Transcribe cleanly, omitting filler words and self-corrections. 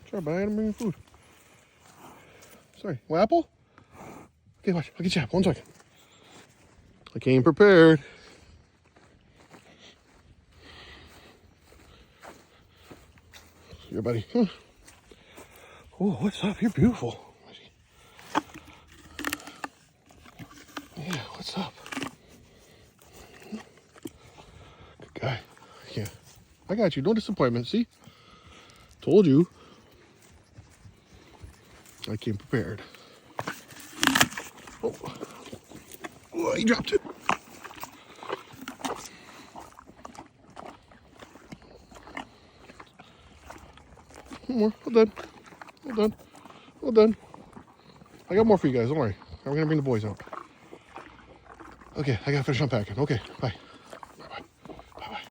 Sorry, but I gotta bring you food. Sorry. Well, apple? Okay, watch. I'll get you apple. 1 second. I came prepared. Here, buddy. Oh, what's up? You're beautiful. Yeah, what's up? Good guy. Yeah. I got you. No disappointment. See? Told you. I came prepared. Oh, oh, he dropped it. One more. Well done. Well done. Well done. I got more for you guys. Don't worry. I'm going to bring the boys out. Okay, I got to finish unpacking. Okay, bye.